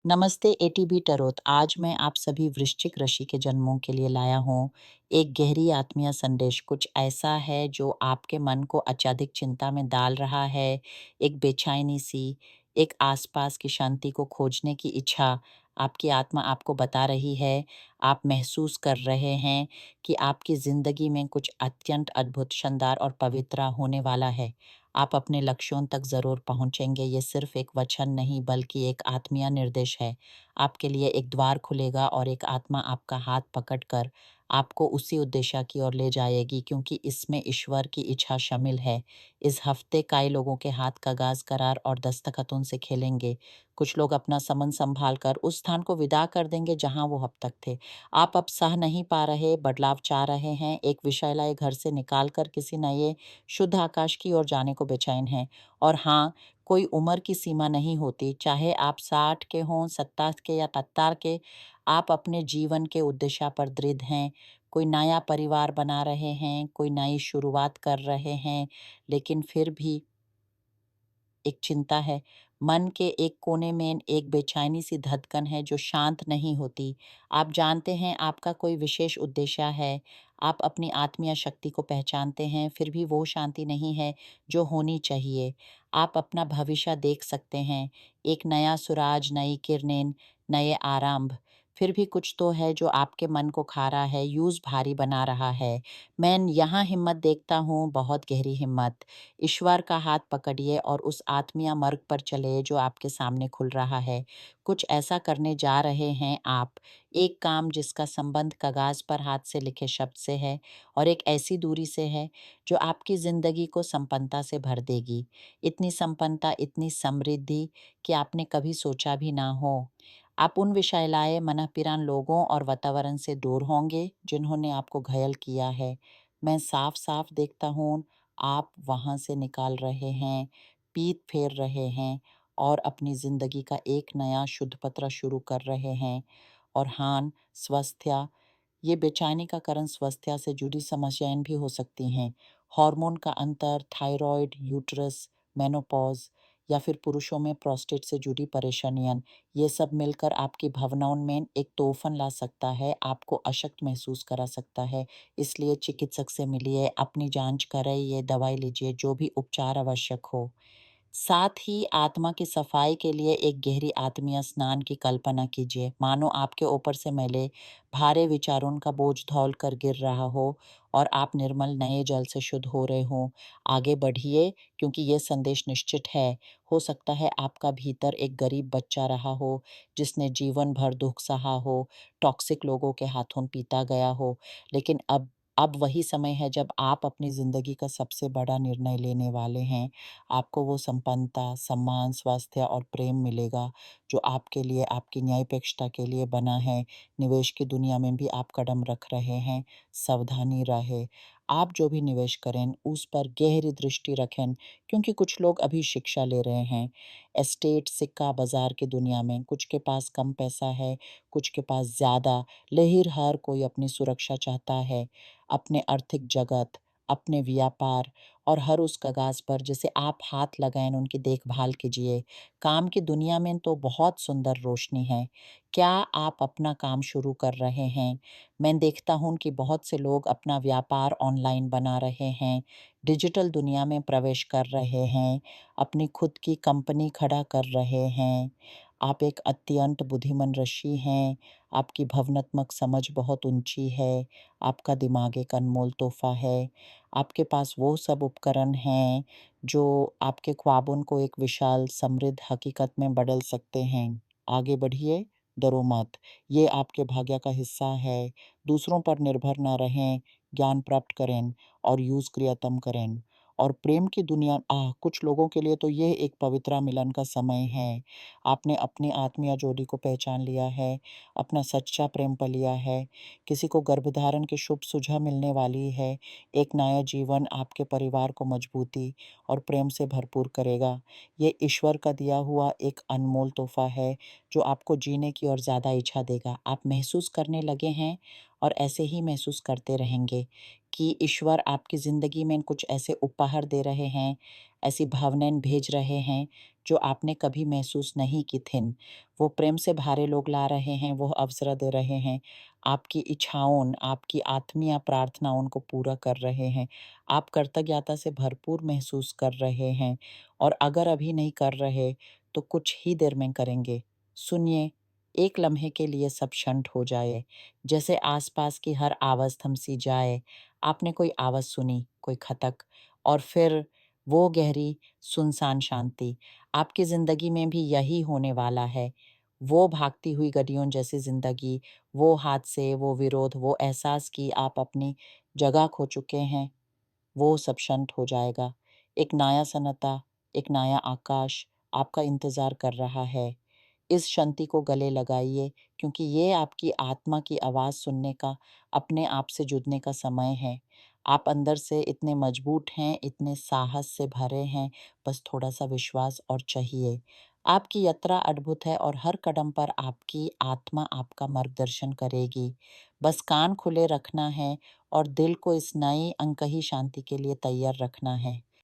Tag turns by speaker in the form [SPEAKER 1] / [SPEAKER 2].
[SPEAKER 1] नमस्ते एटीबी टरोत। आज मैं आप सभी वृश्चिक राशि के जन्मों के लिए लाया हूँ एक गहरी आत्मीय संदेश। कुछ ऐसा है जो आपके मन को अत्यधिक चिंता में डाल रहा है। एक बेचैनी सी, एक आसपास की शांति को खोजने की इच्छा आपकी आत्मा आपको बता रही है। आप महसूस कर रहे हैं कि आपकी ज़िंदगी में कुछ अत्यंत अद्भुत, शानदार और पवित्र होने वाला है। आप अपने लक्ष्यों तक ज़रूर पहुँचेंगे। ये सिर्फ एक वचन नहीं बल्कि एक आत्मीय निर्देश है। आपके लिए एक द्वार खुलेगा और एक आत्मा आपका हाथ पकड़कर आपको उसी उद्देश्य की ओर ले जाएगी, क्योंकि इसमें ईश्वर की इच्छा शामिल है। इस हफ्ते कई लोगों के हाथ कागज़, करार और दस्तखतों से खेलेंगे। कुछ लोग अपना समन संभाल कर उस स्थान को विदा कर देंगे जहाँ वो अब तक थे। आप अब सह नहीं पा रहे, बदलाव चाह रहे हैं, एक विषैला घर से निकाल कर किसी नए शुद्ध आकाश की ओर जाने को बेचैन हैं। और हाँ, कोई उम्र की सीमा नहीं होती, चाहे आप 60 के हों, 70 के या 70 के, आप अपने जीवन के उद्देश्य पर दृढ़ हैं। कोई नया परिवार बना रहे हैं, कोई नई शुरुआत कर रहे हैं, लेकिन फिर भी एक चिंता है। मन के एक कोने में एक बेचैनी सी धड़कन है जो शांत नहीं होती। आप जानते हैं आपका कोई विशेष उद्देश्य है। आप अपनी आत्मीय शक्ति को पहचानते हैं, फिर भी वो शांति नहीं है जो होनी चाहिए। आप अपना भविष्य देख सकते हैं, एक नया सूरज, नई किरणें, नए आरंभ। फिर भी कुछ तो है जो आपके मन को खा रहा है, यूज़ भारी बना रहा है। मैं यहाँ हिम्मत देखता हूँ, बहुत गहरी हिम्मत। ईश्वर का हाथ पकड़िए और उस आत्मीय मार्ग पर चले जो आपके सामने खुल रहा है। कुछ ऐसा करने जा रहे हैं आप, एक काम जिसका संबंध कागज पर हाथ से लिखे शब्द से है और एक ऐसी दूरी से है जो आपकी जिंदगी को संपन्नता से भर देगी। इतनी संपन्नता, इतनी समृद्धि कि आपने कभी सोचा भी ना हो। आप उन विषैलाए मनःपिरान लोगों और वातावरण से दूर होंगे जिन्होंने आपको घायल किया है। मैं साफ साफ देखता हूँ आप वहाँ से निकाल रहे हैं, पीठ फेर रहे हैं और अपनी ज़िंदगी का एक नया शुद्ध पत्र शुरू कर रहे हैं। और हाँ, स्वास्थ्य, ये बेचैनी का कारण स्वास्थ्य से जुड़ी समस्याएं भी हो सकती हैं। हार्मोन का अंतर, थायराइड, यूट्रस, मेनोपॉज या फिर पुरुषों में प्रोस्टेट से जुड़ी परेशानियां, ये सब मिलकर आपकी भावनाओं में एक तूफान ला सकता है, आपको अशक्त महसूस करा सकता है। इसलिए चिकित्सक से मिलिए, अपनी जांच कराइए, दवाई लीजिए, जो भी उपचार आवश्यक हो। साथ ही आत्मा की सफाई के लिए एक गहरी आत्मीय स्नान की कल्पना कीजिए, मानो आपके ऊपर से मैले भारे विचारों का बोझ धौल कर गिर रहा हो और आप निर्मल नए जल से शुद्ध हो रहे हो। आगे बढ़िए, क्योंकि ये संदेश निश्चित है। हो सकता है आपका भीतर एक गरीब बच्चा रहा हो जिसने जीवन भर दुख सहा हो, टॉक्सिक लोगों के हाथों पीता गया हो, लेकिन अब वही समय है जब आप अपनी ज़िंदगी का सबसे बड़ा निर्णय लेने वाले हैं। आपको वो संपन्नता, सम्मान, स्वास्थ्य और प्रेम मिलेगा जो आपके लिए, आपकी न्यायपेक्षता के लिए बना है। निवेश की दुनिया में भी आप कदम रख रहे हैं, सावधानी रहे। आप जो भी निवेश करें उस पर गहरी दृष्टि रखें, क्योंकि कुछ लोग अभी शिक्षा ले रहे हैं। एस्टेट, सिक्का बाजार की दुनिया में कुछ के पास कम पैसा है, कुछ के पास ज़्यादा, लेकिन हर कोई अपनी सुरक्षा चाहता है, अपने आर्थिक जगत, अपने व्यापार और हर उस कागज़ पर जिसे आप हाथ लगाएँ उनकी देखभाल कीजिए। काम की दुनिया में तो बहुत सुंदर रोशनी है। क्या आप अपना काम शुरू कर रहे हैं? मैं देखता हूँ कि बहुत से लोग अपना व्यापार ऑनलाइन बना रहे हैं, डिजिटल दुनिया में प्रवेश कर रहे हैं, अपनी खुद की कंपनी खड़ा कर रहे हैं। आप एक अत्यंत बुद्धिमान ऋषि हैं, आपकी भावनात्मक समझ बहुत ऊँची है, आपका दिमाग एक अनमोल तोहफ़ा है। आपके पास वो सब उपकरण हैं जो आपके ख्वाबों को एक विशाल समृद्ध हकीकत में बदल सकते हैं। आगे बढ़िए, डरो मत। ये आपके भाग्य का हिस्सा है। दूसरों पर निर्भर ना रहें, ज्ञान प्राप्त करें और यूज़ क्रियातम करें। और प्रेम की दुनिया, कुछ लोगों के लिए तो ये एक पवित्र मिलन का समय है। आपने अपनी आत्मीय जोड़ी को पहचान लिया है, अपना सच्चा प्रेम पा लिया है, किसी को गर्भधारण की शुभ सुझाव मिलने वाली है। एक नया जीवन आपके परिवार को मजबूती और प्रेम से भरपूर करेगा। ये ईश्वर का दिया हुआ एक अनमोल तोहफ़ा है जो आपको जीने की और ज़्यादा इच्छा देगा। आप महसूस करने लगे हैं और ऐसे ही महसूस करते रहेंगे कि ईश्वर आपकी ज़िंदगी में कुछ ऐसे उपहार दे रहे हैं, ऐसी भावनाएँ भेज रहे हैं, जो आपने कभी महसूस नहीं की थीं। वो प्रेम से भरे लोग ला रहे हैं, वो अवसर दे रहे हैं, आपकी इच्छाओं, आपकी आत्मीय प्रार्थनाओं को पूरा कर रहे हैं। आप कृतज्ञता से भरपूर महसूस कर रहे हैं और अगर अभी नहीं कर रहे, तो कुछ ही देर में करेंगे। सुनिए, एक लम्हे के लिए सब शांत हो जाए, जैसे आसपास की हर आवाज़ थम-सी जाए। आपने कोई आवाज़ सुनी, कोई खटक और फिर वो गहरी सुनसान शांति। आपकी ज़िंदगी में भी यही होने वाला है। वो भागती हुई गड्डियों जैसी ज़िंदगी, वो हादसे, वो विरोध, वो एहसास कि आप अपनी जगह खो चुके हैं, वो सब शांत हो जाएगा। एक नया सन्नाटा, एक नया आकाश आपका इंतज़ार कर रहा है। इस शांति को गले लगाइए क्योंकि ये आपकी आत्मा की आवाज़ सुनने का, अपने आप से जुड़ने का समय है। आप अंदर से इतने मजबूत हैं, इतने साहस से भरे हैं, बस थोड़ा-सा विश्वास और चाहिए। आपकी यात्रा अद्भुत है और हर कदम पर आपकी आत्मा आपका मार्गदर्शन करेगी। बस कान खुले रखना है और दिल को इस नई अनकही शांति के लिए तैयार रखना है।